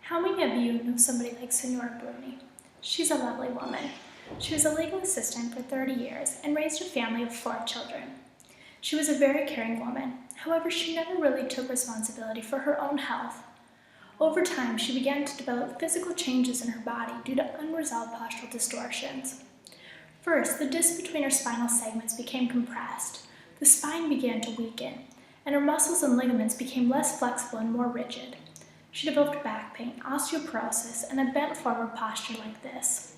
How many of you know somebody like Senora Bruni? She's a lovely woman. She was a legal assistant for 30 years and raised a family of 4 children. She was a very caring woman. However, she never really took responsibility for her own health. Over time, she began to develop physical changes in her body due to unresolved postural distortions. First, the disc between her spinal segments became compressed, the spine began to weaken, and her muscles and ligaments became less flexible and more rigid. She developed back pain, osteoporosis, and a bent forward posture like this.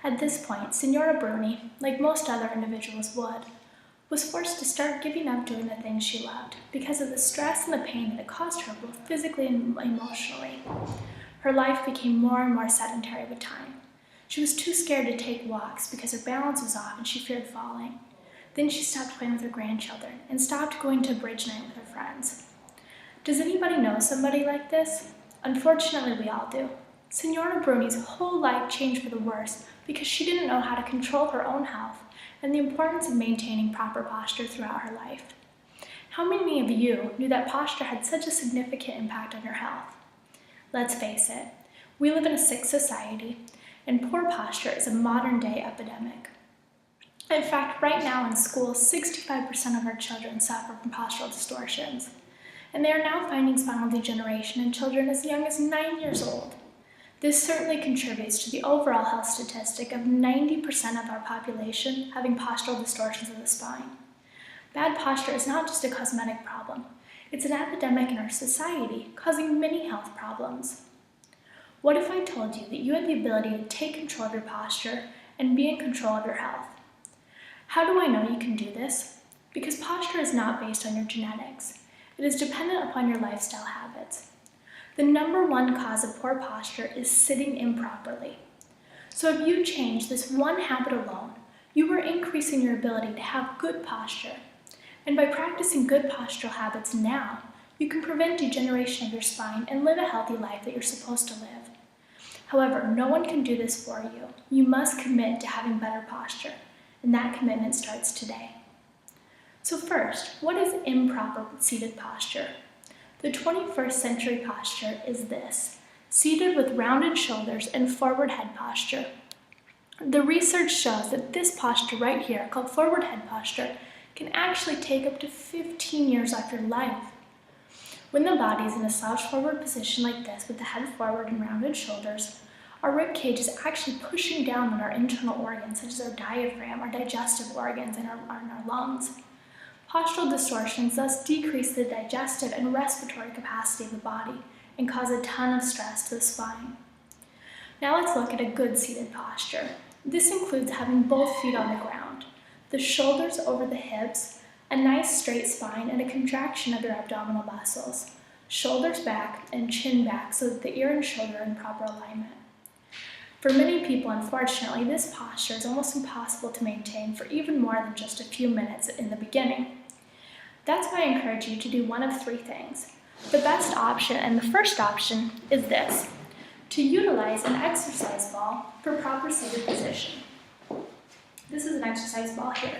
At this point, Senora Bruni, like most other individuals would, was forced to start giving up doing the things she loved because of the stress and the pain that it caused her both physically and emotionally. Her life became more and more sedentary with time. She was too scared to take walks because her balance was off and she feared falling. Then she stopped playing with her grandchildren and stopped going to bridge night with her friends. Does anybody know somebody like this? Unfortunately, we all do. Senora Bruni's whole life changed for the worse because she didn't know how to control her own health and the importance of maintaining proper posture throughout her life. How many of you knew that posture had such a significant impact on your health? Let's face it, we live in a sick society, and poor posture is a modern-day epidemic. In fact, right now in school, 65% of our children suffer from postural distortions, and they are now finding spinal degeneration in children as young as 9 years old. This certainly contributes to the overall health statistic of 90% of our population having postural distortions of the spine. Bad posture is not just a cosmetic problem, it's an epidemic in our society, causing many health problems. What if I told you that you had the ability to take control of your posture and be in control of your health? How do I know you can do this? Because posture is not based on your genetics. It is dependent upon your lifestyle habits. The number one cause of poor posture is sitting improperly. So if you change this one habit alone, you are increasing your ability to have good posture. And by practicing good postural habits now, you can prevent degeneration of your spine and live a healthy life that you're supposed to live. However, no one can do this for you. You must commit to having better posture, and that commitment starts today. So first, what is improper seated posture? The 21st century posture is this: seated with rounded shoulders and forward head posture. The research shows that this posture right here, called forward head posture, can actually take up to 15 years off your life. When the body is in a slouched forward position like this, with the head forward and rounded shoulders, our rib cage is actually pushing down on our internal organs, such as our diaphragm, our digestive organs, and our lungs. Postural distortions thus decrease the digestive and respiratory capacity of the body and cause a ton of stress to the spine. Now let's look at a good seated posture. This includes having both feet on the ground, the shoulders over the hips, a nice straight spine, and a contraction of your abdominal muscles, shoulders back and chin back so that the ear and shoulder are in proper alignment. For many people, unfortunately, this posture is almost impossible to maintain for even more than just a few minutes in the beginning. That's why I encourage you to do one of 3 things. The best option and the first option is this: to utilize an exercise ball for proper seated position. This is an exercise ball here.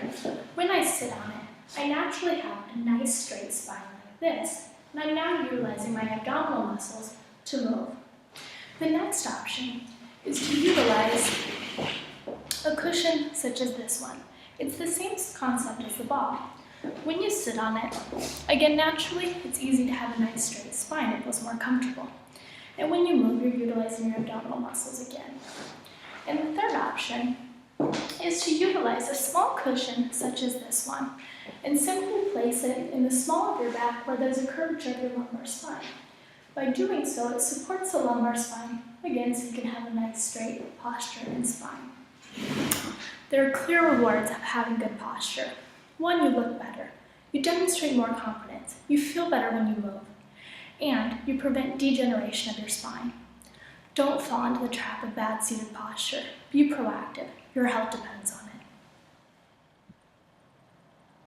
When I sit on it, I naturally have a nice straight spine like this, and I'm now utilizing my abdominal muscles to move. The next option is to utilize a cushion such as this one. It's the same concept as the ball. When you sit on it, again, naturally, it's easy to have a nice straight spine. It feels more comfortable. And when you move, you're utilizing your abdominal muscles again. And the third option is to utilize a small cushion such as this one and simply place it in the small of your back where there's a curvature of your lumbar spine. By doing so, it supports the lumbar spine, again, so you can have a nice straight posture and spine. There are clear rewards of having good posture. 1, you look better. You demonstrate more confidence. You feel better when you move. And you prevent degeneration of your spine. Don't fall into the trap of bad seated posture. Be proactive. Your health depends on it.